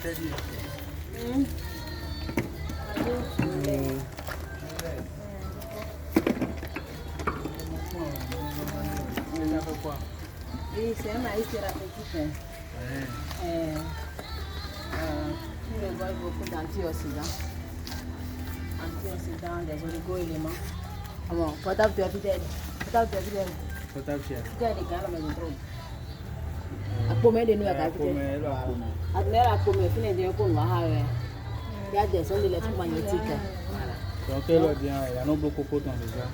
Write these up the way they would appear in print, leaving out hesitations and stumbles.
Oui, c'est un maïs thérapeutique. Il regorge beaucoup d'antioxydants. Antioxydants, des oligo-éléments. Bon, potable tu as fidèle. Potable tu as fidèle. Potable tu as. Tu as des gars là, mais trop. À combien de nous à fidèle? À combien à combien? Fini de nous voir. Il y a des ondes électromagnétiques. Donc elle est bien, il y a un beaucoup de coton déjà.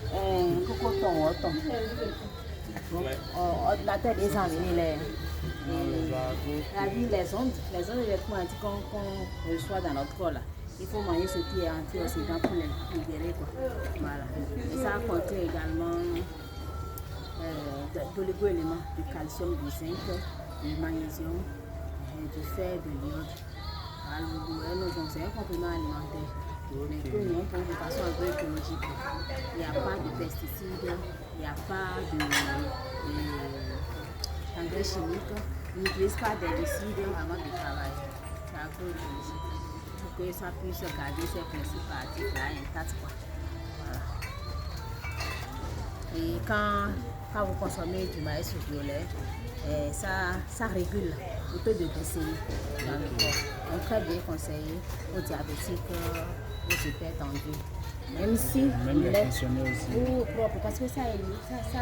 Coton, autant. Ordinateur des amis, les ondes électromagnétiques qu'on reçoit dans notre corps là. Il faut manger ce qui est antioxydant pour les libérer quoi. Voilà. Et ça contient également d'oligo-éléments, du calcium, du zinc, du magnésium, du fer, de l'iode. Donc c'est un complément alimentaire. Mais que nous pour de façon agroécologique. Il n'y a pas de pesticides, il n'y a pas d'engrais chimiques, on n'utilise pas d'herbicides avant de travailler. C'est agroécologique. Pour que ça puisse garder ses principes actifs là intacts. Voilà. Et quand vous consommez du maïs violet, ça régule le taux de glycémie dans le corps. Donc très bien conseillé aux diabétiques, aux hypertendus. Même si les pensionnés aussi. Propre, parce que ça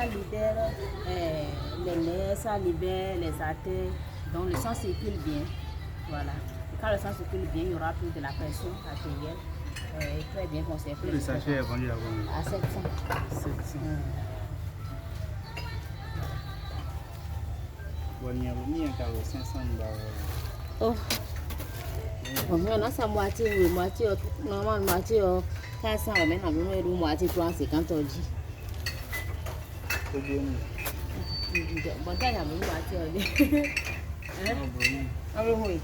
libère les nerfs, ça libère les artères, donc le sang circule bien. Voilà. Et quand le sang circule bien, il n'y aura plus de la pression artérielle. Très bien conseillé. Le sachet est vendu à 700. 700. Oh. Maintenant, c'est moitié, normalement, moitié, 400, mais normalement, moitié 350 ordi. C'est bien. Bon, t'as la même moitié ordi. Ah oui.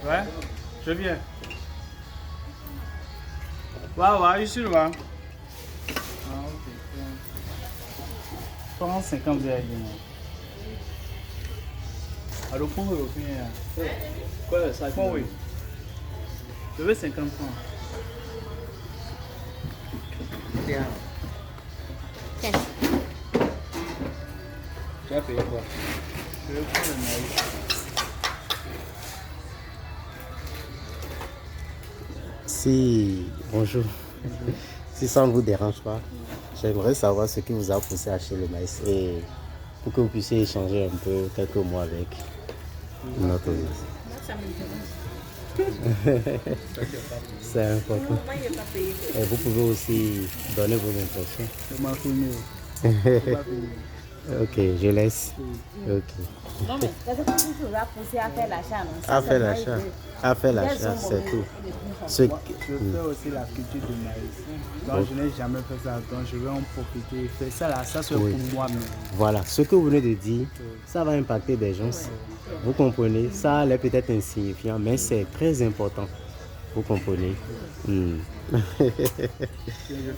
Ouais, je viens. Ouais, ici, là. 350 000. Alors, pour vous, quoi, ça fait oui. Je veux 50 francs. Tiens. Tu as payé quoi? Je vais prendre le maïs. Si, bonjour. Si ça ne vous dérange pas, j'aimerais savoir ce qui vous a poussé à acheter le maïs et pour que vous puissiez échanger un peu quelques mots avec notre vie. Ça m'intéresse. C'est important. Et vous pouvez aussi donner vos impressions. Je m'en filme. Ok, je laisse. Ok. Non, mais qu'est-ce que tu vous a poussé à faire l'achat? À faire l'achat, c'est tout. Je fais aussi la culture du maïs. Donc je n'ai jamais fait ça, donc je vais en profiter et faire ça là, ça c'est pour moi-même. Voilà, ce que vous venez de dire, ça va impacter des gens. Vous comprenez? Ça allait peut-être insignifiant, mais c'est très important. Vous comprenez? Je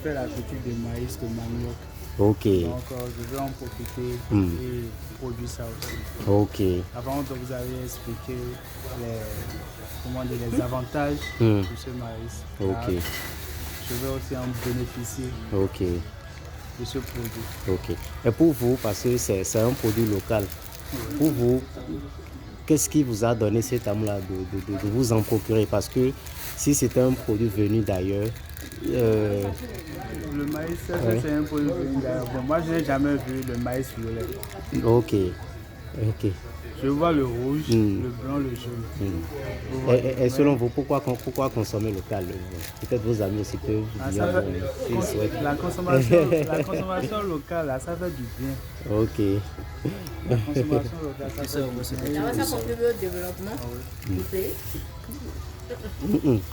fais la culture du maïs, de manioc. Ok. Donc je vais en profiter et produire ça aussi. Ok. Avant de vous avez expliqué les avantages de ce maïs. Ok. Là, je vais aussi en bénéficier de ce produit. Ok. Et pour vous, parce que c'est un produit local, pour vous, qu'est-ce qui vous a donné cet amour-là de vous en procurer? Parce que si c'était un produit venu d'ailleurs, le maïs, c'est un produit venu d'ailleurs. Bon, moi, je n'ai jamais vu le maïs violet. Ok. Je vois le rouge, le blanc, le jaune. Et selon vous, pourquoi consommer local? Peut-être vos amis aussi peuvent vous dire qu'ils souhaitent. La consommation locale, là, ça fait du bien. Ok. La consommation locale, ça fait du bien. Ça contribue au développement du pays.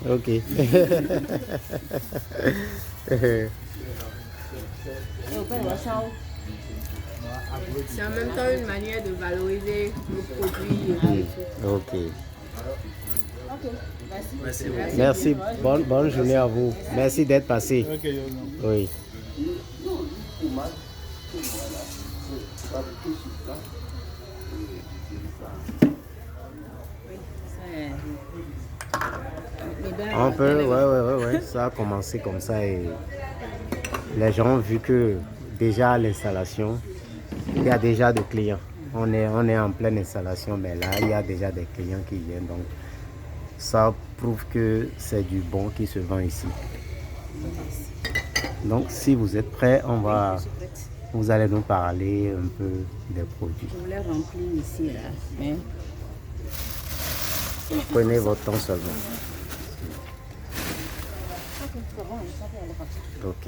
Ok. C'est en même temps une manière de valoriser nos produits. Ok. Merci. Merci. Bonne journée à vous. Merci d'être passé. Ok, Oui. On peut, ouais. Ça a commencé comme ça et les gens ont vu que déjà à l'installation, il y a déjà des clients. On est en pleine installation, mais là, il y a déjà des clients qui viennent. Donc, ça prouve que c'est du bon qui se vend ici. Donc, si vous êtes prêts, vous allez nous parler un peu des produits. Je voulais remplir ici, là. Mais... Prenez votre temps seulement. Ok.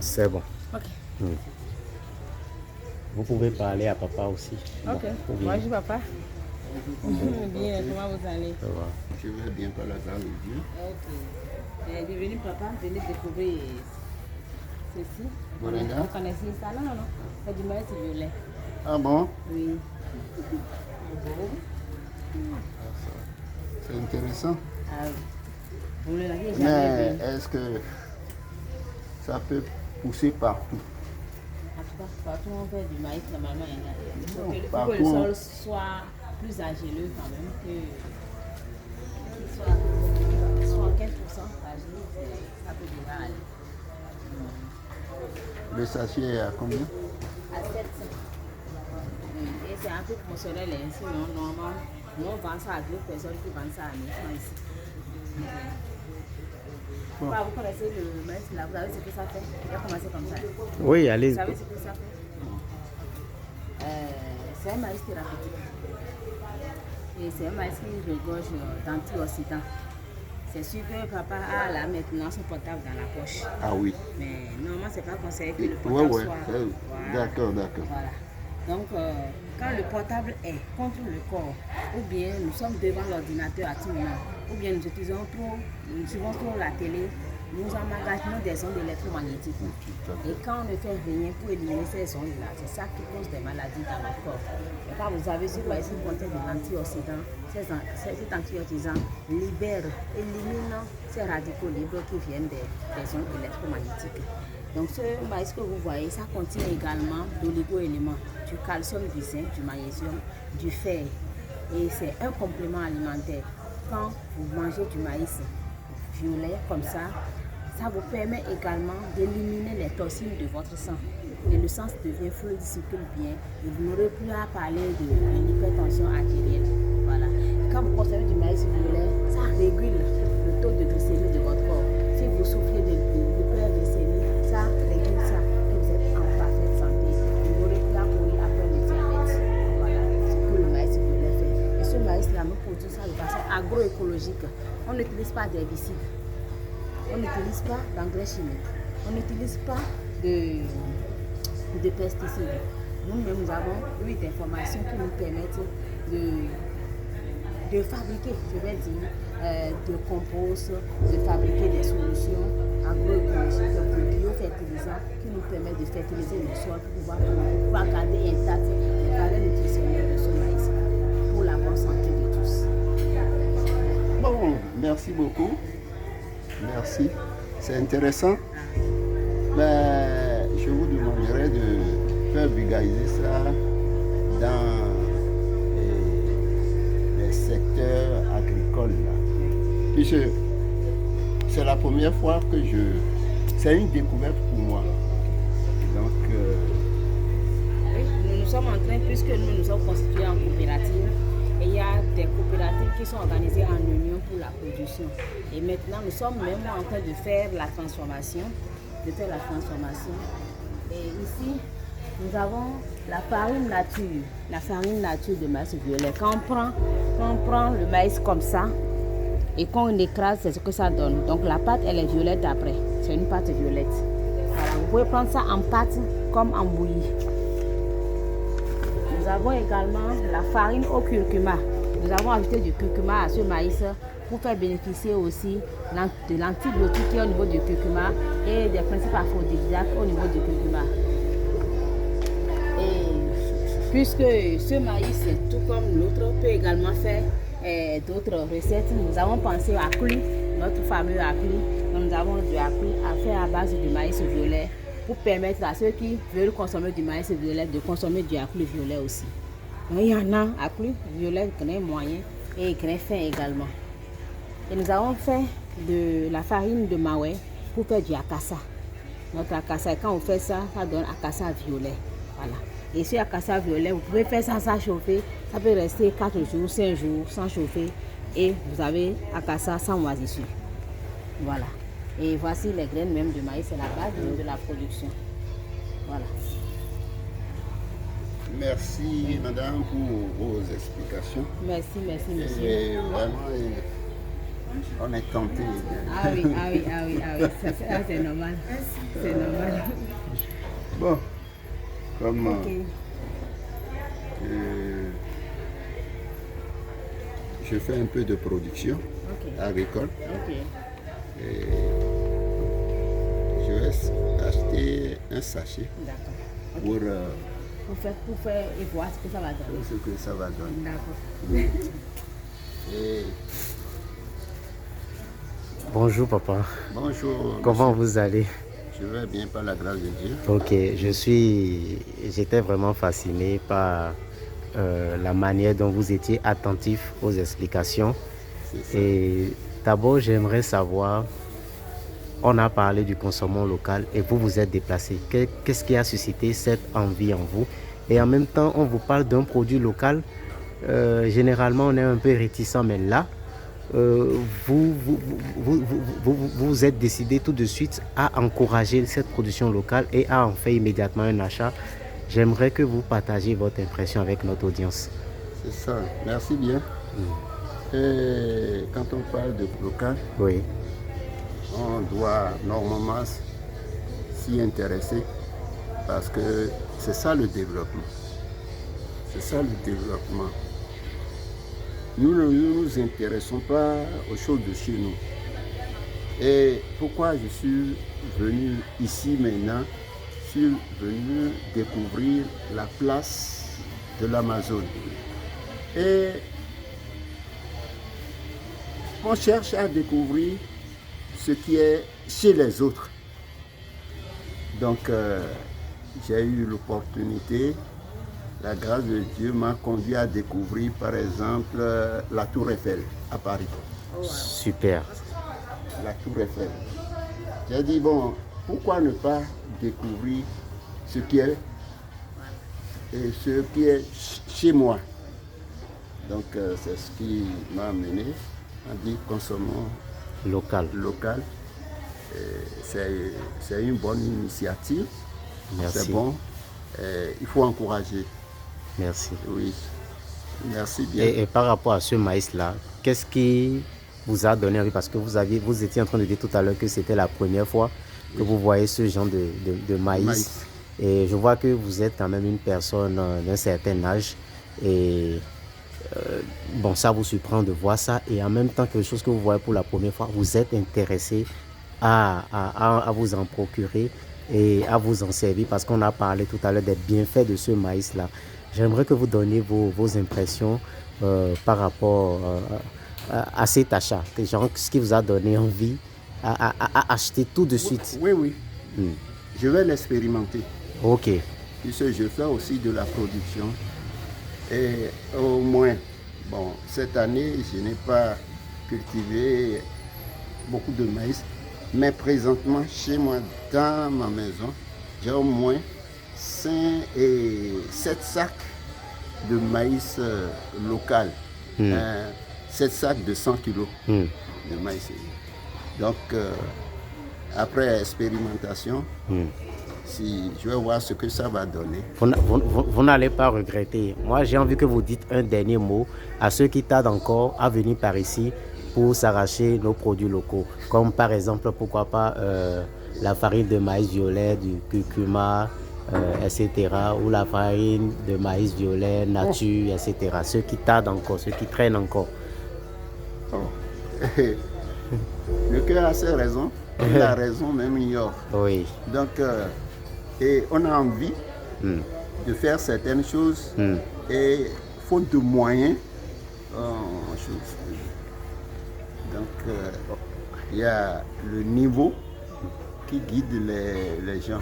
C'est bon. Ok. Vous pouvez parler à papa aussi. Ok. Bon, Bonjour papa. Bien, comment vous allez? Ça va. Je vais bien par la grâce de Dieu. Ok. Bienvenue papa, venez découvrir ceci. Moringa. Vous connaissez ça? Non. C'est du maïs violet. Ah bon? Oui. C'est intéressant. Ah, vous ne l'aviez Mais jamais vu. est-ce que ça peut pousser partout? En tout cas, partout on fait du maïs, normalement, il y en a. Il faut Non, que le partout, sol soit plus argileux quand même, qu'il soit 15% argileux, ça peut déjà aller. Le sachet est à combien? À 700. Et c'est un peu promotionnel, hein. Sinon, normalement, nous on vend ça à d'autres personnes qui vendent ça à 900 ici. Bon. Vous connaissez le maïs là, vous savez ce que ça fait? Il a commencé comme ça. Oui, Vous allez. savez ce que ça fait? C'est un maïs thérapeutique. Et c'est un maïs qui regorge d'antioxydants. C'est sûr que papa a là maintenant son portable dans la poche. Ah oui. Mais normalement, c'est pas conseillé que le Ouais, portable ouais. soit... Voilà. D'accord. Voilà. Donc, quand le portable est contre le corps, ou bien nous sommes devant l'ordinateur à tout moment, ou bien nous utilisons trop, nous suivons trop la télé, nous emmagasinons des ondes électromagnétiques. Et quand on ne fait rien pour éliminer ces ondes-là, c'est ça qui cause des maladies dans notre corps. Et quand vous avez ce maïs qui contient de l'antioxydant, cet antioxydant libère, élimine ces radicaux libres qui viennent des ondes électromagnétiques. Donc ce maïs que vous voyez, ça contient également d'oligo-éléments, du calcium, du zinc, du magnésium, du fer. Et c'est un complément alimentaire. Quand vous mangez du maïs violet comme ça vous permet également d'éliminer les toxines de votre sang. Et le sang devient fluide, circule bien. Et vous n'aurez plus à parler de l'hypertension artérielle. Voilà. Quand vous consommez du maïs violet, ça régule le taux de glycémie de votre corps. Si vous souffrez de l'hyperglycémie, ça régule ça. Et vous êtes en parfaite santé. Vous n'aurez plus à courir après le diabète. Voilà ce que le maïs violet fait. Et ce maïs-là, nous produisons ça de façon agroécologique. On n'utilise pas d'herbicides. On n'utilise pas d'engrais chimiques. On n'utilise pas de pesticides. Nous-mêmes, nous avons 8 informations qui nous permettent de fabriquer, je vais dire, de compost, de fabriquer des solutions agroécologiques, de biofertilisants qui nous permettent de fertiliser le sol pour pouvoir garder intact les valeurs nutritionnelles de ce maïs pour la bonne santé de tous. Bon, merci beaucoup. Merci. C'est intéressant. Mais je vous demanderai de faire vulgariser ça dans les secteurs agricoles. Puisque c'est la première fois que c'est une découverte pour moi. Donc, oui, nous sommes en train, puisque nous sommes constitués en coopérative, et il y a des coopératives qui sont organisées en union pour la production. Et maintenant, nous sommes même en train de faire la transformation. Et ici, nous avons la farine nature de maïs violet. Quand on prend le maïs comme ça et qu'on écrase, c'est ce que ça donne. Donc la pâte, elle est violette après. C'est une pâte violette. Voilà, vous pouvez prendre ça en pâte comme en bouillie. Nous avons également la farine au curcuma. Nous avons ajouté du curcuma à ce maïs pour faire bénéficier aussi de l'antibiotique qui est au niveau du curcuma et des principes aphrodisiaques au niveau du curcuma. Et puisque ce maïs, tout comme l'autre, peut également faire d'autres recettes, nous avons pensé à Akli, notre fameux Akli. Donc nous avons du Akli à faire à base du maïs violet pour permettre à ceux qui veulent consommer du maïs violet de consommer du Akli violet aussi. Donc il y en a Akli violet, grain moyen et grain fin également. Et nous avons fait de la farine de maoué pour faire du akassa. Notre akassa, quand on fait ça, ça donne akassa violet. Voilà. Et ce akassa violet, vous pouvez faire ça sans chauffer. Ça peut rester 4 jours, 5 jours sans chauffer. Et vous avez akassa sans moisissure. Voilà. Et voici les graines même de maïs, c'est la base de la production. Voilà. Merci, madame, pour vos explications. Merci, monsieur. Et vraiment, on est tenté. Ah oui. Ça, c'est normal. C'est normal. Bon, comme Okay. Je fais un peu de production agricole, et je vais acheter un sachet pour faire et voir ce que ça va donner. ce que ça va donner. D'accord. Et Bonjour papa. bonjour. Comment monsieur. vous allez? Je vais bien par la grâce de Dieu. Ok, j'étais vraiment fasciné par la manière dont vous étiez attentif aux explications. C'est ça. Et d'abord, j'aimerais savoir, on a parlé du consommation local et vous vous êtes déplacé. Qu'est-ce qui a suscité cette envie en vous? Et en même temps, on vous parle d'un produit local. Généralement, on est un peu réticent, mais là, vous êtes décidé tout de suite à encourager cette production locale et à en faire immédiatement un achat. J'aimerais que vous partagiez votre impression avec notre audience. C'est ça. Merci bien. Et quand on parle de local, Oui, on doit normalement s'y intéresser parce que c'est ça le développement. C'est ça le développement. Nous ne nous intéressons pas aux choses de chez nous. Et pourquoi je suis venu ici maintenant? Je suis venu découvrir la place de l'Amazone. Et on cherche à découvrir ce qui est chez les autres. Donc, j'ai eu l'opportunité, la grâce de Dieu m'a conduit à découvrir, par exemple, la Tour Eiffel à Paris. super. La Tour Eiffel. J'ai dit, bon, pourquoi ne pas découvrir ce qui est chez moi? Donc, c'est ce qui m'a amené à dire consommons Local. local. C'est une bonne initiative. Merci. C'est bon. Il faut encourager. Merci. Oui. Merci bien. Et par rapport à ce maïs-là, qu'est-ce qui vous a donné envie? Parce que vous étiez en train de dire tout à l'heure que c'était la première fois que vous voyez ce genre de maïs. Et je vois que vous êtes quand même une personne d'un certain âge. Et bon, ça vous surprend de voir ça. Et en même temps, quelque chose que vous voyez pour la première fois, vous êtes intéressé à vous en procurer et à vous en servir, parce qu'on a parlé tout à l'heure des bienfaits de ce maïs-là. J'aimerais que vous donniez vos impressions par rapport à cet achat. Genre, ce qui vous a donné envie à acheter tout de suite. Oui. Je vais l'expérimenter. Ok. Puisque je fais aussi de la production. Et au moins, bon, cette année, je n'ai pas cultivé beaucoup de maïs. Mais présentement, chez moi, dans ma maison, j'ai au moins 5 et 7 sacs de maïs local. 7 sacs de 100 kilos de maïs. Donc, après expérimentation, si je vais voir ce que ça va donner. Vous n'allez pas regretter. Moi, j'ai envie que vous dites un dernier mot à ceux qui tardent encore à venir par ici pour s'arracher nos produits locaux. Comme par exemple, pourquoi pas la farine de maïs violet, du curcuma, etc. Ou la farine de maïs violet, nature, etc. Ceux qui tardent encore, ceux qui traînent encore. Le cœur a ses raisons. La raison même ignore. Oui. Donc, et on a envie de faire certaines choses et faute de moyens, donc il y a le niveau qui guide les gens.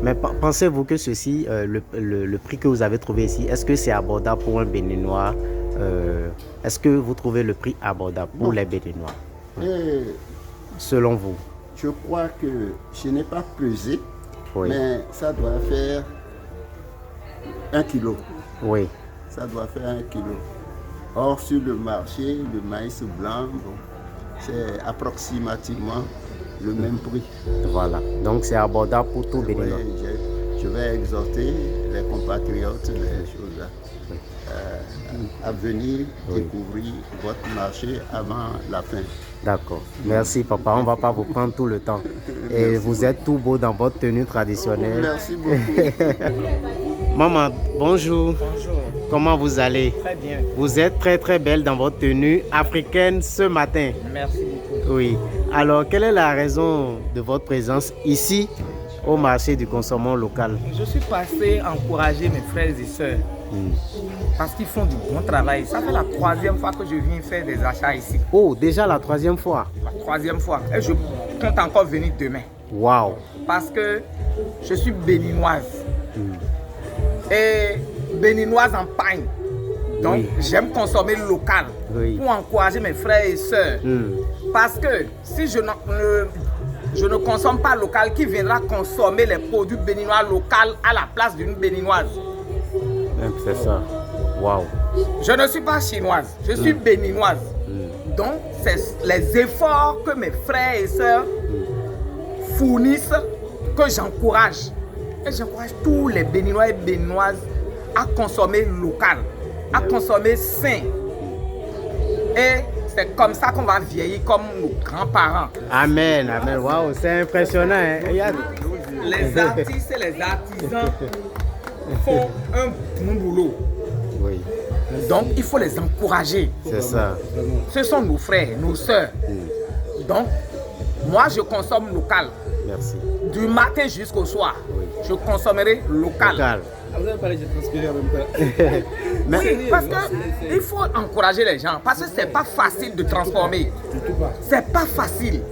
Mais pensez-vous que ceci, le prix que vous avez trouvé ici, est-ce que c'est abordable pour un Béninois? Est-ce que vous trouvez le prix abordable pour les Béninois? Selon vous? Je crois que je n'ai pas pesé, mais ça doit faire 1 kilo. Oui. Ça doit faire 1 kilo. Or, sur le marché, le maïs blanc, bon, c'est approximativement le même prix. Voilà. Donc, c'est abordable pour tout Béninois. Je vais exhorter les compatriotes, les choses là, à venir découvrir votre marché avant la fin. D'accord. Merci, papa. On ne va pas vous prendre tout le temps. Et vous êtes tout beau dans votre tenue traditionnelle. Merci beaucoup. Maman, bonjour. Bonjour. Comment vous allez? Très bien. Vous êtes très très belle dans votre tenue africaine ce matin. Merci beaucoup. Oui. Alors, quelle est la raison de votre présence ici au marché du consommant local? Je suis passé encourager mes frères et sœurs parce qu'ils font du bon travail. Ça fait la 3e fois que je viens faire des achats ici. Oh, déjà la 3e fois? La 3e fois. Et je compte encore venir demain. Waouh! Parce que je suis béninoise. Et béninoise en pagne. Donc, j'aime consommer local pour encourager mes frères et sœurs. Parce que si je ne consomme pas local, qui viendra consommer les produits béninois locaux à la place d'une béninoise? C'est ça. Waouh! Je ne suis pas chinoise, je suis béninoise. Donc, c'est les efforts que mes frères et sœurs fournissent que j'encourage. Et j'encourage tous les béninois et béninoises à consommer local, à consommer sain. Et c'est comme ça qu'on va vieillir comme nos grands-parents. Amen, amen. Waouh, c'est impressionnant. Hein? Les artistes et les artisans font un bon boulot. Oui. Donc, il faut les encourager. C'est ça. Ce sont nos frères, nos sœurs. Donc, moi, je consomme local. Merci. Du matin jusqu'au soir, je consommerai local. Vous avez parlé de transpirer en même temps. Oui, parce qu'il faut encourager les gens. Parce que ce n'est pas facile de transformer. C'est pas facile.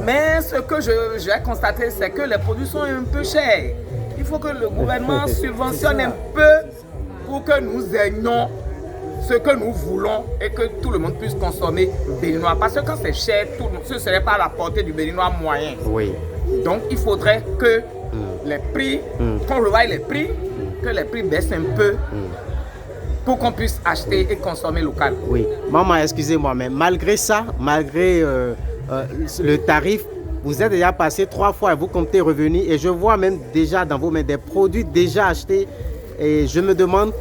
Mais ce que j'ai constaté, c'est que les produits sont un peu chers. Il faut que le gouvernement subventionne un peu pour que nous ayons ce que nous voulons et que tout le monde puisse consommer béninois. Parce que quand c'est cher, ce ne serait pas à la portée du béninois moyen. Oui. Donc il faudrait que les prix, qu'on revoie les prix, que les prix baissent un peu pour qu'on puisse acheter et consommer local. Oui. Maman, excusez-moi, mais malgré ça, malgré le tarif, vous êtes déjà passé 3 fois et vous comptez revenir. Et je vois même déjà dans vos mains des produits déjà achetés. Et je me demande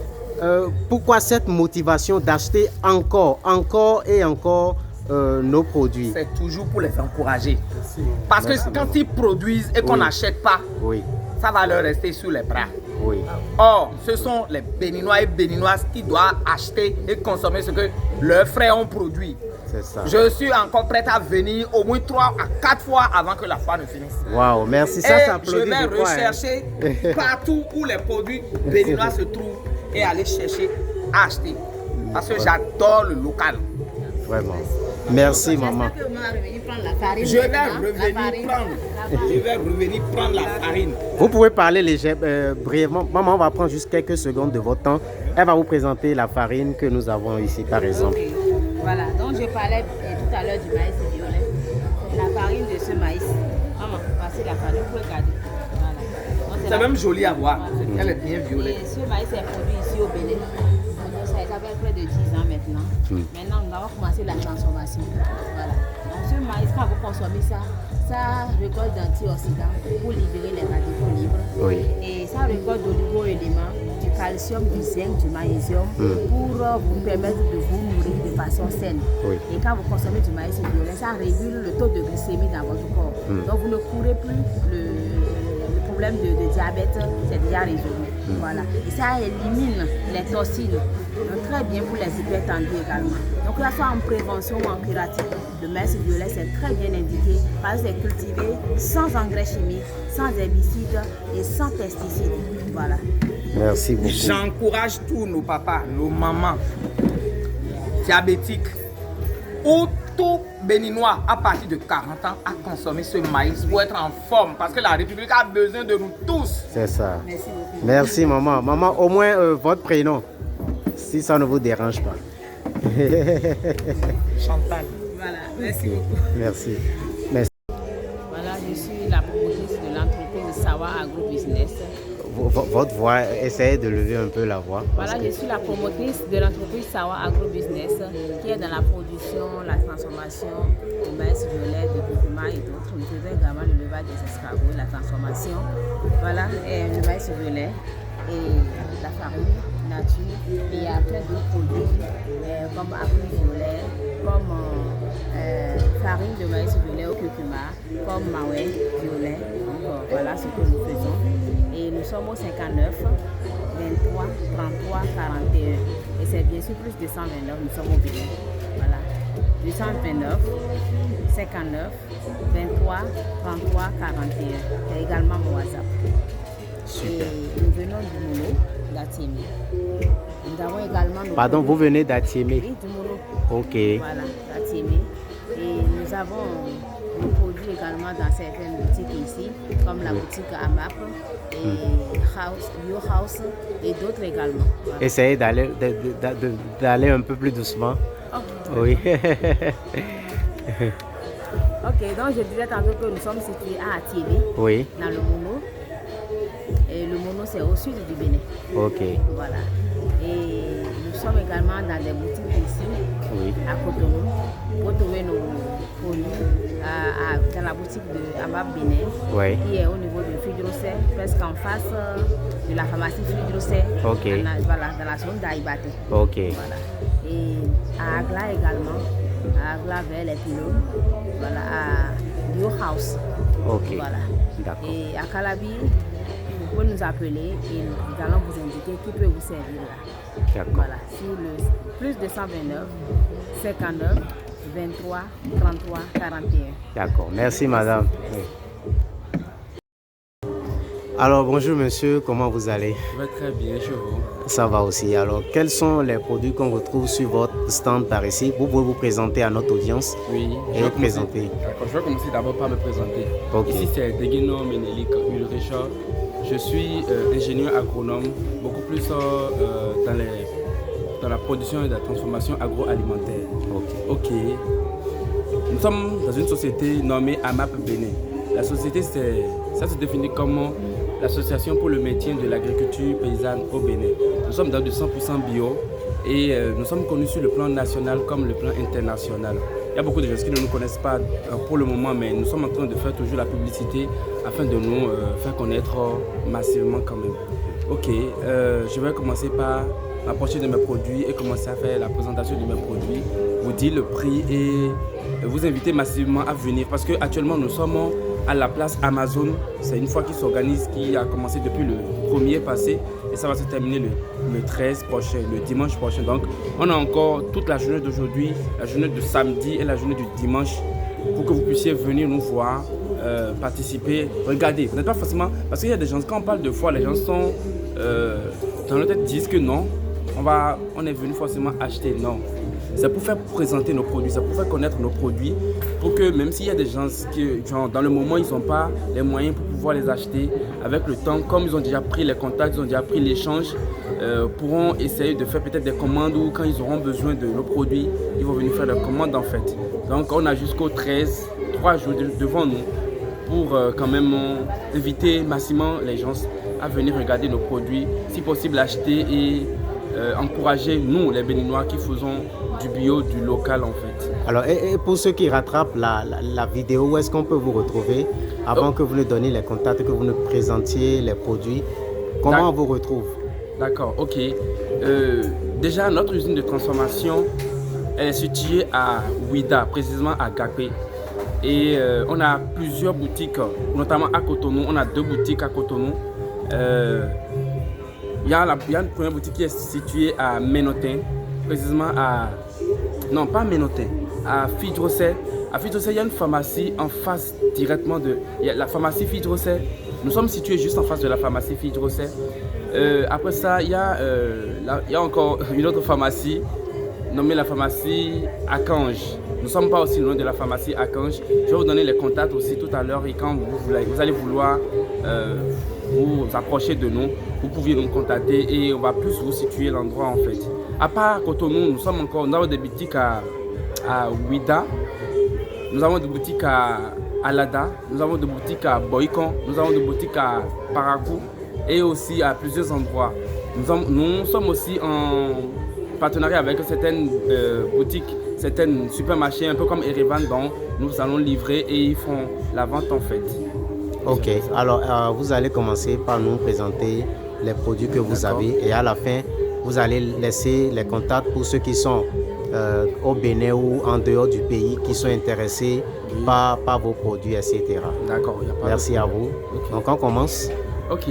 pourquoi cette motivation d'acheter encore nos produits. C'est toujours pour les encourager. Parce que quand ils produisent et qu'on n'achète pas, ça va leur rester sur les bras. Oui. Or, ce sont les Béninois et Béninoises qui doivent acheter et consommer ce que leurs frères ont produit. C'est ça. Je suis encore prête à venir au moins 3 à 4 fois avant que la foire ne finisse. Waouh, merci. Ça, ça applaudit. Je vais rechercher partout où les produits béninois se trouvent et aller chercher à acheter. Parce que j'adore le local. Vraiment. Merci, maman. Je vais revenir prendre la farine. Vous pouvez parler brièvement. Maman, on va prendre juste quelques secondes de votre temps. Elle va vous présenter la farine que nous avons ici, par exemple. Okay. Voilà, donc je parlais tout à l'heure du maïs violet. C'est la farine de ce maïs. Maman, voici la farine, vous pouvez regarder. Voilà. C'est même joli à voir. Elle est bien violette. Et ce maïs est produit ici au Bénin. Donc, ça fait près de 10 ans maintenant. Maintenant, nous avons commencé la transformation. Voilà. Donc, ce maïs, quand vous consommez ça, ça récolte d'antioxydants pour libérer les radicaux libres. Oui. Et ça récolte d'oligo-éléments, du calcium, du zinc, du magnésium pour vous permettre de vous nourrir de façon saine. Oui. Et quand vous consommez du maïs violet, ça régule le taux de glycémie dans votre corps. Donc vous ne courez plus le problème de diabète, c'est déjà résolu. Voilà. Et ça élimine les toxines. Donc très bien pour les hypertendus également. Donc là, soit en prévention ou en curatif. le maïs violet, c'est très bien indiqué parce que c'est cultivé sans engrais chimiques, sans herbicides et sans pesticides. Voilà. Merci beaucoup. J'encourage tous nos papas, nos mamans diabétiques ou tout béninois à partir de 40 ans à consommer ce maïs pour être en forme parce que la République a besoin de nous tous. C'est ça. Merci beaucoup. Merci maman. Maman, au moins votre prénom, si ça ne vous dérange pas. Chantal. Voilà, merci beaucoup. Merci. Merci. Voilà, je suis la promotrice de l'entreprise Sawa Agrobusiness. Votre voix, essayez de lever un peu la voix. Voilà, je suis la promotrice de l'entreprise Sawa Agrobusiness qui est dans la production, la transformation du maïs violet, de curcuma et d'autres. Nous faisons également le levage des escargots, la transformation. Voilà, et le maïs violet et la farine nature. Et il y a plein d'autres produits comme appui violet, comme farine de maïs violet au curcuma, comme maoué violet. Donc voilà ce que nous faisons. Et nous sommes au 59 23 33 41. Et c'est bien sûr plus de 129, nous sommes au Bénin. Voilà. 229 59 23 33 41. C'est également mon WhatsApp. Super. Et nous venons du Mono, d'Atiémé. Nous avons également nos Pardon, vous venez d'Atiémé. produits du Mono. Ok. Voilà, d'Atiémé. Et nous avons nos produits également dans certaines boutiques ici, comme la boutique AMAP et Bio House et d'autres également. Voilà. Essayez d'aller un peu plus doucement. Oh. Oui. Ok, donc je disais tantôt que nous sommes situés à Atiémé, Oui. dans le Mono. Et le Mono, c'est au sud du Bénin. Ok. Voilà. Et nous sommes également dans des boutiques ici, Oui. à Cotonou, pour trouver nos produits dans la boutique de Amab Bénin, Oui. qui est au niveau de Fudrosé, presque en face de la pharmacie Fudrosé, Ok. voilà, dans la zone d'Aïbaté. Ok. Voilà. Et à Agla également, à Agla vers les pylônes, voilà, à Bio House. Ok. Voilà. D'accord. Et à Calabi, vous pouvez nous appeler et nous allons vous indiquer qui peut vous servir là. D'accord. Voilà, sur le plus de 129 59 23 33 41. D'accord. Merci madame. Oui. Alors bonjour monsieur, comment vous allez? Je vais très bien, chez vous. Ça va aussi. Alors quels sont les produits qu'on retrouve sur votre stand par ici? Vous pouvez vous présenter à notre audience Oui, et vous présenter. D'accord, je vais commencer d'abord par me présenter. Ok. Ici c'est Deguino Menelik Ulricha. Je suis ingénieur agronome, beaucoup plus dans la production et la transformation agroalimentaire. Ok. Nous sommes dans une société nommée AMAP Bénin. La société, ça se définit comme l'association pour le maintien de l'agriculture paysanne au Bénin. Nous sommes dans du 100% bio et nous sommes connus sur le plan national comme le plan international. Il y a beaucoup de gens qui ne nous connaissent pas pour le moment, mais nous sommes en train de faire toujours la publicité afin de nous faire connaître massivement quand même. Ok, je vais commencer par m'approcher de mes produits et commencer à faire la présentation de mes produits, vous dire le prix et vous inviter massivement à venir parce qu'actuellement nous sommes à la place Amazon. C'est une fois qui s'organise, qui a commencé depuis le 1er passé et ça va se terminer le 13 prochain, le dimanche prochain. Donc on a encore toute la journée d'aujourd'hui, la journée de samedi et la journée du dimanche pour que vous puissiez venir nous voir, participer, regarder. Vous n'êtes pas forcément... Parce qu'il y a des gens, quand on parle de foi, les gens sont dans leur tête disent que non, on est venu forcément acheter. Non. C'est pour faire présenter nos produits, c'est pour faire connaître nos produits, pour que même s'il y a des gens qui, genre, dans le moment, ils n'ont pas les moyens pour pouvoir les acheter, avec le temps, comme ils ont déjà pris les contacts, ils ont déjà pris l'échange, pourront essayer de faire peut-être des commandes ou quand ils auront besoin de nos produits, ils vont venir faire des commandes en fait. Donc on a jusqu'au 13, 3 jours devant nous pour quand même inviter massivement les gens à venir regarder nos produits, si possible acheter et encourager nous les Béninois qui faisons du bio, du local en fait. Alors et pour ceux qui rattrapent la vidéo, où est-ce qu'on peut vous retrouver avant que vous nous donniez les contacts, que vous nous présentiez les produits? Comment on vous retrouve? D'accord, ok. Déjà notre usine de transformation est située à Ouida, précisément à Gakwe. Et on a plusieurs boutiques, notamment à Cotonou. On a 2 boutiques à Cotonou. Il y a une première boutique qui est située à Ménotin, précisément à... Non, pas Ménotin. à Fidrosset. À Fidrosset, il y a une pharmacie en face directement de... Il y a la pharmacie Fidrosset. Nous sommes situés juste en face de la pharmacie Fidrosset. Après ça, il y a encore une autre pharmacie nommée la pharmacie Archange. Nous ne sommes pas aussi loin de la pharmacie Archange. Je vais vous donner les contacts aussi tout à l'heure et quand vous allez vouloir vous approcher de nous, vous pouvez nous contacter et on va plus vous situer l'endroit en fait. À part Cotonou, nous avons des boutiques à Ouida, nous avons des boutiques à Alada, nous avons des boutiques à Boïkon, nous avons des boutiques à Parakou et aussi à plusieurs endroits. Nous sommes aussi en partenariat avec certaines boutiques, certains supermarchés, un peu comme Erevan, dont nous allons livrer et ils font la vente en fait. Ok, alors vous allez commencer par nous présenter les produits que vous avez et à la fin, vous allez laisser les contacts pour ceux qui sont au Bénin ou en dehors du pays qui sont intéressés par vos produits, etc. D'accord, merci à vous. Okay. Donc on commence. Ok.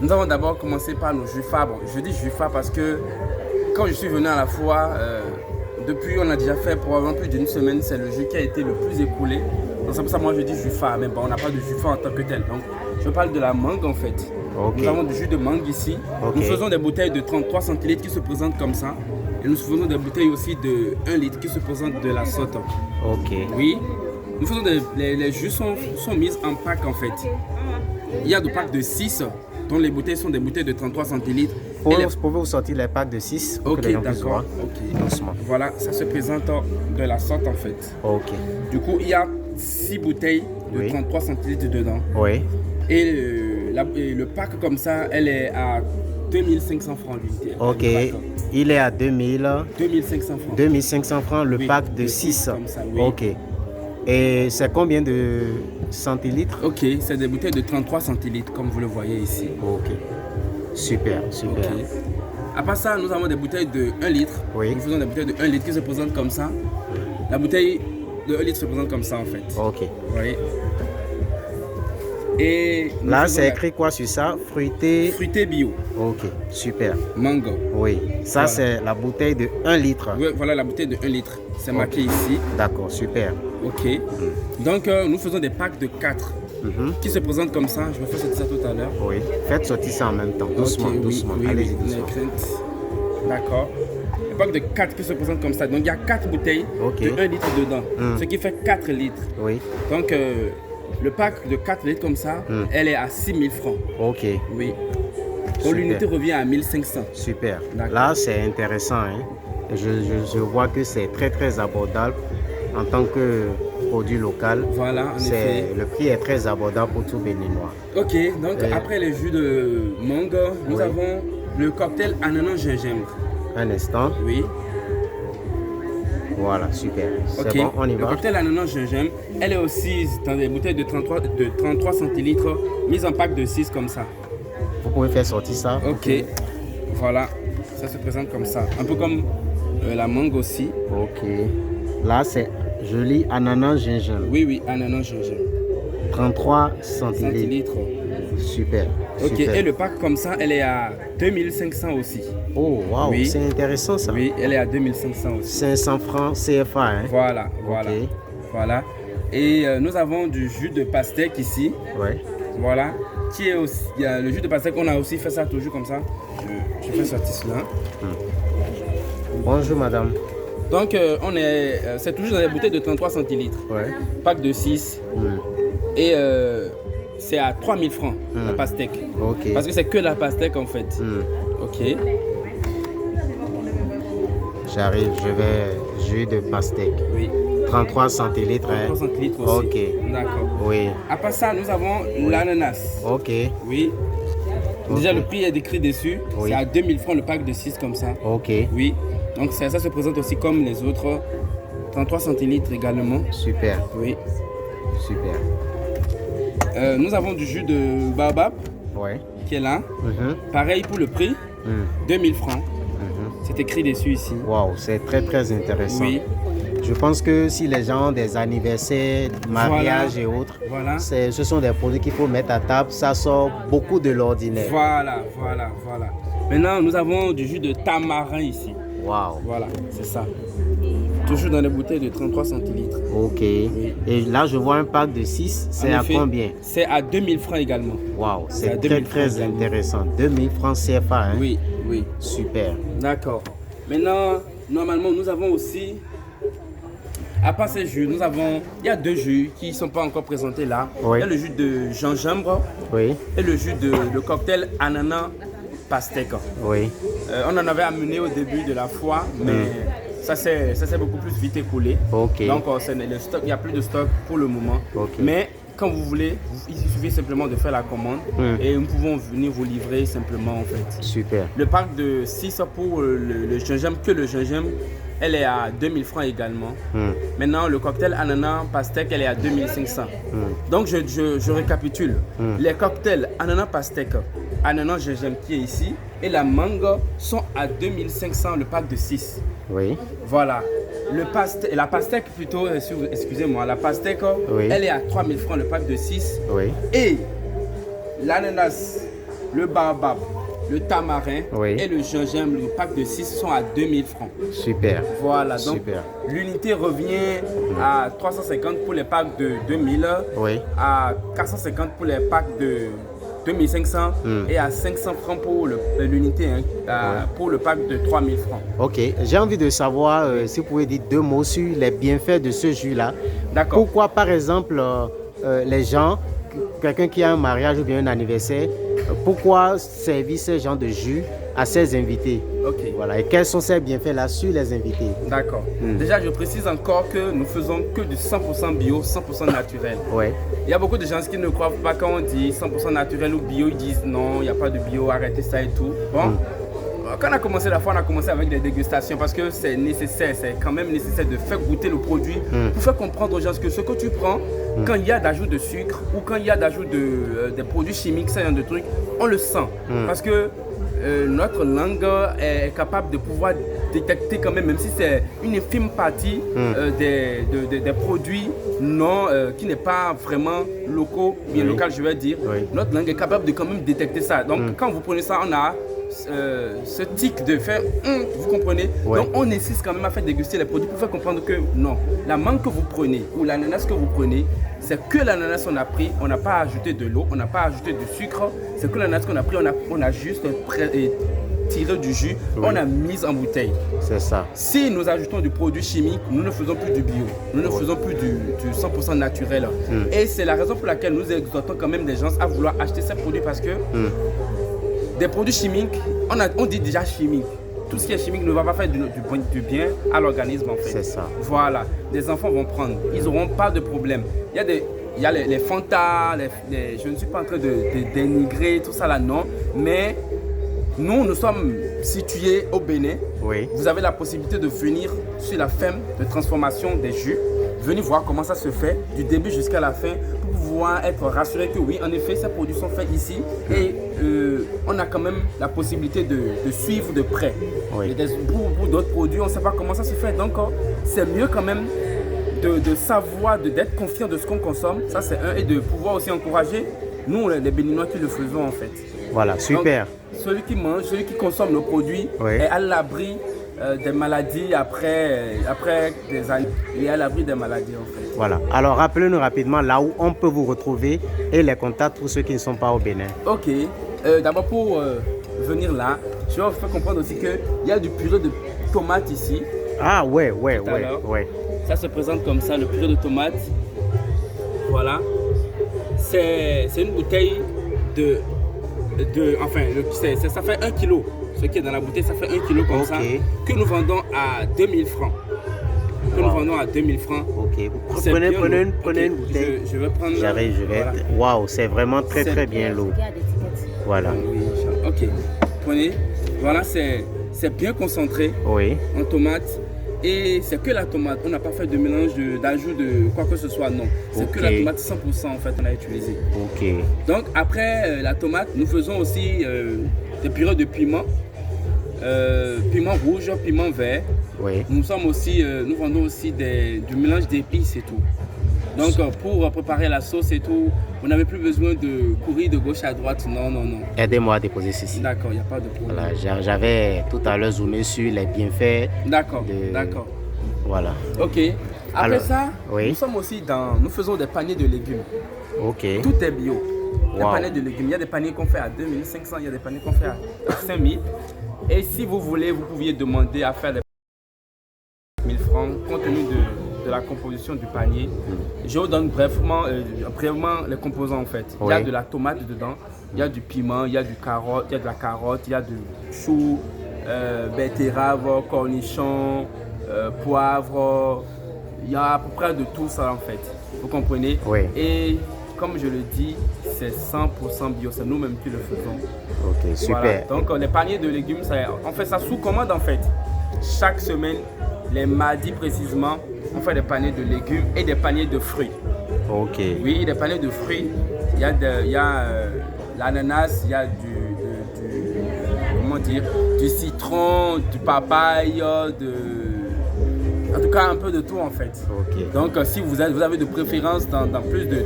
Nous allons d'abord commencer par nos jus Fabre. Je dis jus Fabre parce que quand je suis venu à la foire, depuis on a déjà fait probablement plus d'une semaine, c'est le jus qui a été le plus écoulé. Donc c'est pour ça que moi je dis jus Fabre, mais bon, on n'a pas de jus Fabre en tant que tel. Donc je parle de la mangue en fait. Okay. Nous avons du jus de mangue ici. Okay. Nous faisons des bouteilles de 33 centilitres qui se présentent comme ça. Et nous faisons des bouteilles aussi de 1 litre qui se présentent de la sorte. Ok. Oui. Nous faisons les jus sont mises en pack en fait. Il y a des packs de 6, dont les bouteilles sont des bouteilles de 33 centilitres. Pouvez-vous sortir les packs de 6 pour ok, que les gens d'accord. Ok, doucement. Voilà, ça se présente de la sorte en fait. Ok. Du coup, il y a 6 bouteilles de 33 centilitres dedans. Oui. Et le pack comme ça, elle est à 2500 francs l'unité. Ok, il est à 2500 francs. 2500 francs le pack de 6. Comme ça, oui. Ok. Et c'est combien de centilitres? Ok, c'est des bouteilles de 33 centilitres comme vous le voyez ici. Ok. Super, super. Okay. À part ça, nous avons des bouteilles de 1 litre. Oui. Nous faisons des bouteilles de 1 litre qui se présentent comme ça. La bouteille de 1 litre se présente comme ça en fait. Ok. Oui. Et là, c'est écrit quoi sur ça? Fruité bio. Ok, super. Mango. Oui, ça voilà. C'est la bouteille de 1 litre. Oui, voilà la bouteille de 1 litre. C'est marqué ici. D'accord, super. Ok. Donc, nous faisons des packs de 4 qui se présentent comme ça. Je vais faire sortir ça tout à l'heure. Oui, faites sortir ça en même temps. Doucement, okay, doucement. Oui, allez-y, doucement. D'accord. Des packs de 4 qui se présentent comme ça. Donc, il y a 4 bouteilles de 1 litre dedans. Ce qui fait 4 litres. Oui. Donc, le pack de 4 litres comme ça, elle est à 6000 francs. Ok. Oui. Donc l'unité revient à 1500. Super. Là, c'est intéressant. Hein? Je vois que c'est très très abordable en tant que produit local. Voilà, en effet. Le prix est très abordable pour tout Béninois. Ok, donc après les jus de mangue, nous avons le cocktail ananas gingembre. Un instant. Oui. Voilà, super. C'est okay. Bon, on y va. Le cocktail ananas gingembre, elle est aussi dans des bouteilles de 33 centilitres, mise en pack de 6 comme ça. Vous pouvez faire sortir ça. Ok. Voilà, ça se présente comme ça. Un peu comme la mangue aussi. Ok. Là, c'est joli ananas gingembre. Oui, ananas gingembre. 33 centilitres. Super. Ok, super. Et le pack comme ça, elle est à 2500 aussi. Oh, waouh, oui. C'est intéressant ça. Oui, elle est à 2500 aussi. 500 francs CFA. Hein? Voilà. Okay. Voilà. Et nous avons du jus de pastèque ici. Ouais. Voilà. Qui est aussi, il y a le jus de pastèque, on a aussi fait ça toujours comme ça. Je fais sortir cela. Bonjour madame. Donc c'est toujours dans les bouteilles de 33 centilitres. Ouais. Pack de 6. Et c'est à 3000 francs la pastèque. Ok. Parce que c'est que la pastèque en fait. Ok. J'arrive, je vais jus de pastèque. Oui. 33 centilitres. 33 centilitres aussi. Ok. D'accord. Oui. Après ça, nous avons l'ananas. Ok. Oui. Déjà, le prix est décrit dessus. Oui. C'est à 2000 francs le pack de 6 comme ça. Ok. Oui. Donc ça se présente aussi comme les autres. 33 centilitres également. Super. Oui. Super. Nous avons du jus de baobab. Ouais. Qui est là. Pareil pour le prix. 2000 francs. C'est écrit dessus ici. Waouh, c'est très très intéressant. Oui. Je pense que si les gens ont des anniversaires, mariages et autres, ce sont des produits qu'il faut mettre à table. Ça sort beaucoup de l'ordinaire. Voilà. Maintenant, nous avons du jus de tamarin ici. Waouh. Voilà, c'est ça. Toujours dans les bouteilles de 33 centilitres. Ok. Et là, je vois un pack de 6. C'est à combien? C'est à 2000 francs également. Waouh, c'est très intéressant. 2000 francs CFA, hein? Oui, oui. Super. D'accord. Maintenant, normalement, nous avons aussi, à part ces jus, il y a 2 jus qui ne sont pas encore présentés là. Oui. Il y a le jus de gingembre et le jus de cocktail ananas pastèque. Oui. On en avait amené au début de la fois, mais ça s'est beaucoup plus vite écoulé. Ok. Donc, il n'y a plus de stock pour le moment. Ok. Mais quand vous voulez, il suffit simplement de faire la commande et nous pouvons venir vous livrer simplement en fait. Super. Le pack de 6 pour le gingembre, que le gingembre, elle est à 2000 francs également. Maintenant, le cocktail ananas pastèque, elle est à 2500. Donc, je récapitule. Les cocktails ananas pastèque, ananas gingembre qui est ici et la mangue sont à 2500 le pack de 6. Oui. Voilà. La pastèque plutôt, excusez-moi, la pastèque, elle est à 3000 francs le pack de 6. Oui. Et l'ananas, le baobab, le tamarin et le gingembre, le pack de 6 sont à 2000 francs. Super. Voilà, donc l'unité revient à 350 pour les packs de 2000, à 450 pour les packs de 2500 et à 500 francs pour l'unité, pour le pack de 3000 francs. Ok, j'ai envie de savoir si vous pouvez dire 2 mots sur les bienfaits de ce jus-là. D'accord. Pourquoi, par exemple, les gens, quelqu'un qui a un mariage ou bien un anniversaire, pourquoi servir ce genre de jus à ses invités? Ok. Voilà. Et quels sont ces bienfaits-là sur les invités? D'accord. Déjà, je précise encore que nous faisons que du 100% bio, 100% naturel. Ouais. Il y a beaucoup de gens qui ne croient pas quand on dit 100% naturel ou bio, ils disent non, il n'y a pas de bio, arrêtez ça et tout. Bon. Quand on a commencé la fois, on a commencé avec des dégustations parce que c'est nécessaire, c'est quand même nécessaire de faire goûter le produit pour faire comprendre aux gens que ce que tu prends, quand il y a d'ajout de sucre ou quand il y a d'ajout des produits chimiques, ce genre de trucs, on le sent. Parce que notre langue est capable de pouvoir détecter quand même si c'est une infime partie des produits qui n'est pas vraiment locaux, bien local je vais dire. Notre langue est capable de quand même détecter ça. Donc quand vous prenez ça, on a ce tic de faire, vous comprenez? Donc on insiste quand même à faire déguster les produits pour faire comprendre que non, la mangue que vous prenez ou l'ananas que vous prenez, c'est que l'ananas qu'on a pris, on n'a pas ajouté de l'eau, on n'a pas ajouté de sucre, c'est que l'ananas qu'on a pris, on a juste tiré du jus, on a mis en bouteille. C'est ça. Si nous ajoutons du produit chimique, nous ne faisons plus du bio, nous ne faisons plus du 100% naturel. Et c'est la raison pour laquelle nous exhortons quand même des gens à vouloir acheter ces produits parce que des produits chimiques, on dit déjà chimique. Tout ce qui est chimique ne va pas faire du bien à l'organisme en fait. C'est ça. Voilà. Les enfants vont prendre, ils n'auront pas de problème. Il y a les Fanta, je ne suis pas en train de dénigrer tout ça là, non. Mais nous sommes situés au Bénin. Oui. Vous avez la possibilité de venir sur la ferme de transformation des jus. Venir voir comment ça se fait du début jusqu'à la fin pour pouvoir être rassuré que oui, en effet, ces produits sont faits ici et on a quand même la possibilité de suivre de près. Oui. Pour d'autres produits, on ne sait pas comment ça se fait. Donc, c'est mieux quand même de savoir, d'être confiant de ce qu'on consomme. Ça, c'est un. Et de pouvoir aussi encourager nous, les Béninois qui le faisons en fait. Voilà, super. Donc, celui qui mange, celui qui consomme nos produits est à l'abri des maladies après des années. Il est à l'abri des maladies en fait. Voilà. Alors rappelez-nous rapidement là où on peut vous retrouver et les contacts pour ceux qui ne sont pas au Bénin. Ok. D'abord pour venir là, je vais vous faire comprendre aussi qu'il y a du purée de tomates ici. Ah ouais. Ça se présente comme ça, le purée de tomates. Voilà. C'est une bouteille ça fait 1 kilo. Ce qui est dans la bouteille, ça fait 1 kilo comme ça, que nous vendons à 2000 francs. Nous vendons à 2000 francs. Ok. Prenez une bouteille. Je vais prendre. J'arrive. Waouh, c'est vraiment très bien lourd. Voilà. Ok. Prenez. Voilà, c'est bien concentré en tomate. Et c'est que la tomate. On n'a pas fait de mélange d'ajout de quoi que ce soit, non. C'est que la tomate 100% en fait on a utilisé. Ok. Donc après la tomate, nous faisons aussi des purées de piment. Piment rouge, piment vert. Oui. Nous vendons aussi du mélange d'épices et tout. Donc pour préparer la sauce et tout, vous n'avez plus besoin de courir de gauche à droite, non. Aidez-moi à déposer ceci. D'accord, il n'y a pas de problème. Voilà, j'avais tout à l'heure zoomé sur les bienfaits. D'accord. Voilà. Ok. Après Alors, ça, oui. nous faisons des paniers de légumes. Ok. Tout est bio. Des Wow. paniers de légumes. Il y a des paniers qu'on fait à 2500, il y a des paniers qu'on fait à 5000. Et si vous voulez, vous pouviez demander à faire des 1000 francs compte tenu de la composition du panier. Je vous donne brièvement les composants en fait. Il y a Oui. de la tomate dedans, il y a du piment, il y a du carotte, il y a de la carotte, il y a du chou, betterave, cornichon, poivre. Il y a à peu près de tout ça en fait. Vous comprenez? Oui. Et comme je le dis, c'est 100% bio, c'est nous-mêmes qui le faisons. Ok, super. Voilà. Donc les paniers de légumes, on fait ça sous commande en fait. Chaque semaine, les mardis précisément, on fait des paniers de légumes et des paniers de fruits. Ok. Oui, des paniers de fruits. Il y a l'ananas, il y a du citron, du papaye, en tout cas un peu de tout en fait. Ok. Donc si vous avez de préférence dans plus de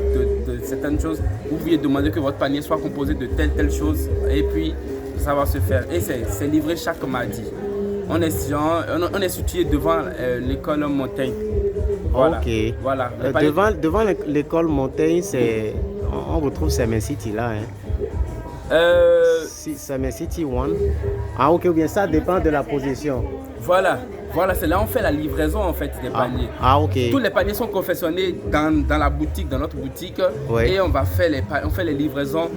certaines choses, vous pouvez demander que votre panier soit composé de telle chose et puis ça va se faire. Et c'est livré chaque mardi. On est situé devant l'école Montaigne. Voilà. Ok. Voilà. Devant l'école Montaigne, on retrouve Semen City là. Hein. Semen City 1. Ah ok, ou bien ça dépend de la position. Voilà, c'est là où on fait la livraison en fait des paniers. Ah ok. Tous les paniers sont confectionnés dans la boutique, dans notre boutique. Ouais. Et on fait les livraisons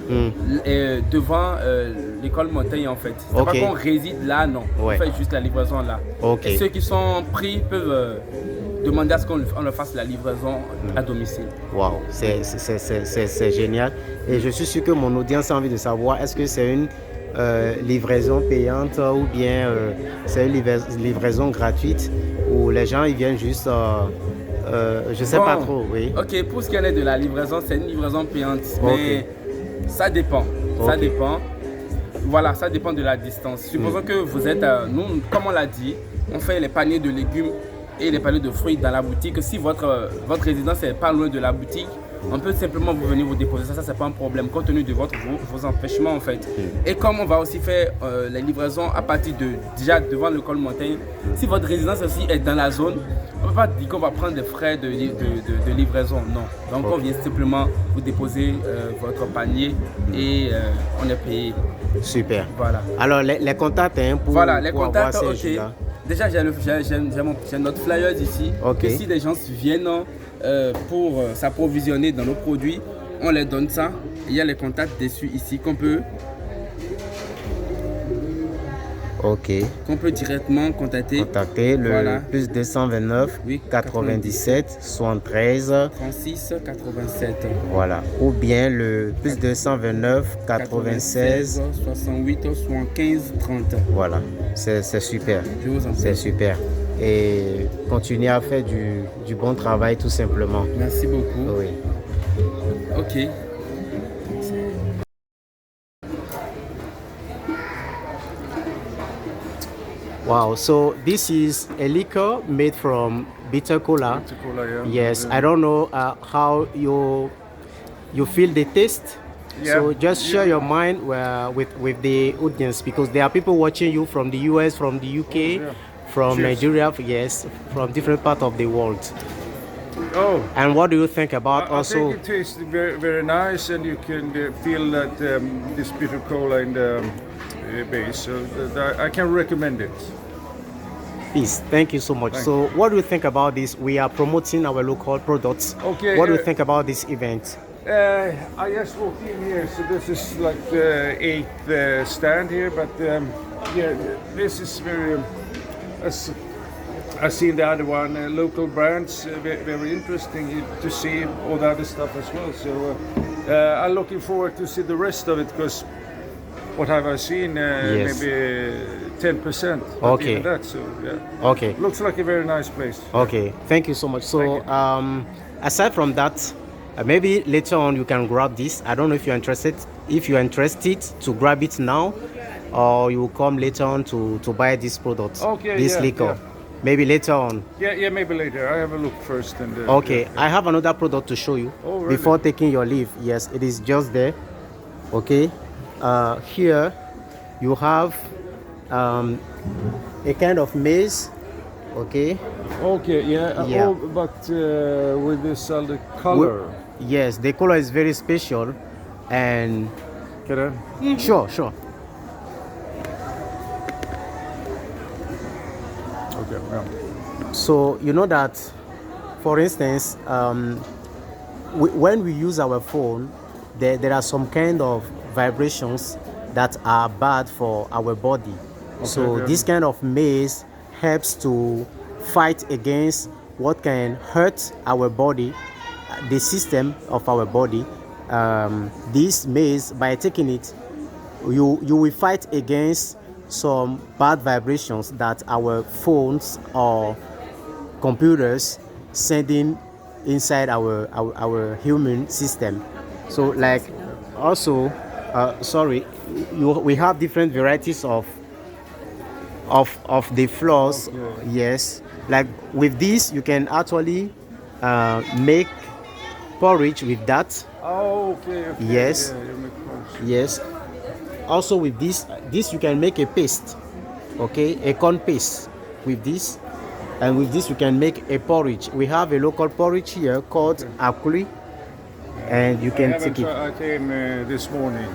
devant l'école Montaigne en fait. C'est pas qu'on réside là, non. Ouais. On fait juste la livraison là. Okay. Et ceux qui sont pris peuvent demander à ce qu'on leur fasse la livraison à domicile. Waouh, c'est génial. Et je suis sûr que mon audience a envie de savoir, est-ce que c'est une livraison payante ou bien c'est une livraison gratuite où les gens ils viennent juste, je sais pas trop, oui. Ok, pour ce qui est de la livraison, c'est une livraison payante, mais ça dépend. Ça dépend. Voilà, ça dépend de la distance. Supposons que vous êtes, nous, comme on l'a dit, on fait les paniers de légumes et les paniers de fruits dans la boutique. Si votre résidence n'est pas loin de la boutique, on peut simplement vous venir vous déposer ça, c'est pas un problème compte tenu de vos empêchements en fait. Et comme on va aussi faire les livraisons à partir déjà devant l'école Montaigne, si votre résidence aussi est dans la zone, on ne peut pas dire qu'on va prendre des frais de livraison, non. Donc on vient simplement vous déposer votre panier et on est payé. Super. Voilà. Alors les contacts pour les contacts, avoir ces ok. Déjà j'ai notre flyer ici. Ok. Et si les gens viennent pour s'approvisionner dans nos produits, on les donne ça. Il y a les contacts dessus ici qu'on peut directement contacter. Le plus 229 97 73 36 87. Voilà. Ou bien le plus 229 96 68 75 30. Voilà. C'est super. Je vous en prie. C'est super. Et continuez à faire du bon travail tout simplement. Merci beaucoup. Oui. Ok. Wow, so this is a liquor made from bitter cola. Bitter cola, yeah. Yes, I don't know how you feel the taste. Yeah. So just share your mind with the audience, because there are people watching you from the US, from the UK, from Cheers. Nigeria, yes, from different parts of the world. Oh, And what do you think about I also? think it tastes very, very nice, and you can feel that this bitter cola in the base. So I can recommend it. Peace. Thank you so much. Thank So what do you think about this? We are promoting our local products. Okay, What do you think about this event? I just walked in here, so this is like the 8th stand here, but yeah, this is very. I've seen the other one, local brands, very interesting to see all the other stuff as well. So I'm looking forward to see the rest of it, because what have I seen? Yes. Maybe 10%. Okay. Even that, so yeah. Okay. Looks like a very nice place. Okay. Thank you so much. So aside from that, maybe later on you can grab this. I don't know if you're interested. If you're interested to grab it now, or you will come later on to buy this product, Okay, this yeah, liquor. yeah. Maybe later on. Yeah, maybe later. I have a look first. And Okay, yeah. I have another product to show you Oh, really? before taking your leave. Yes, it is just there. Okay, here you have a kind of maize. Okay, Okay, yeah. Yeah. Oh, but with this the color. Yes, the color is very special, and Can I? sure, sure. Okay. Yeah. So you know that, for instance, when we use our phone, there are some kind of vibrations that are bad for our body. So yeah. this kind of maze helps to fight against what can hurt our body, the system of our body. This maze, by taking it, you will fight against some bad vibrations that our phones or computers sending inside our human system. So like also sorry, we have different varieties of the floors. Okay. Yes, like with this you can actually make porridge with that. Oh, okay. Yes. Yeah, you make clothes. Yes, also with this you can make a paste, okay, a corn paste with this, and with this you can make a porridge. We have a local porridge here called akuli, and you can take it. I came this morning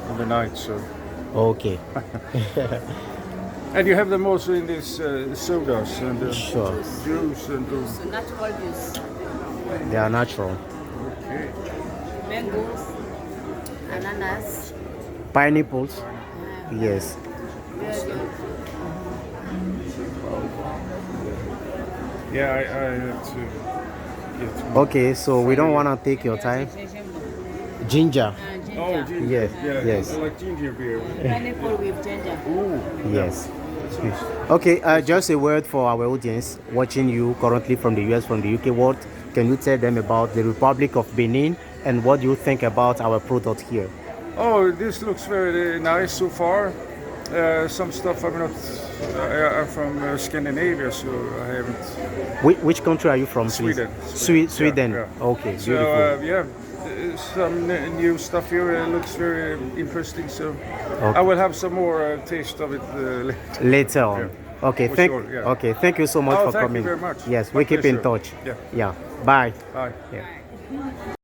in the night, so. Okay, And you have them also in these sodas and sure, juice and. So natural juice, they are natural. Okay. mangoes, ananas. Pineapples, yes. Very good. Yeah, I have to get more. Okay, so we don't want to take your time. Ginger, Oh, ginger. yes, Yeah, yes. I like ginger beer. Pineapple with ginger. Ooh. yes. Okay, just a word for our audience watching you currently from the US, from the UK world. Can you tell them about the Republic of Benin and what you think about our product here? Oh, this looks very nice so far. Some stuff I'm not. I'm from Scandinavia, so I haven't. Which country are you from, please? Sweden. Sweden. Yeah. Okay, So beautiful. yeah, some new stuff here looks very interesting. So Okay. I will have some more taste of it later. Later on. Yeah. Okay, For thank. sure, yeah. Okay, thank you so much Oh, for thank you coming. very much. Yes, My we keep in pleasure. touch. Yeah. Yeah. Bye. Bye. Yeah.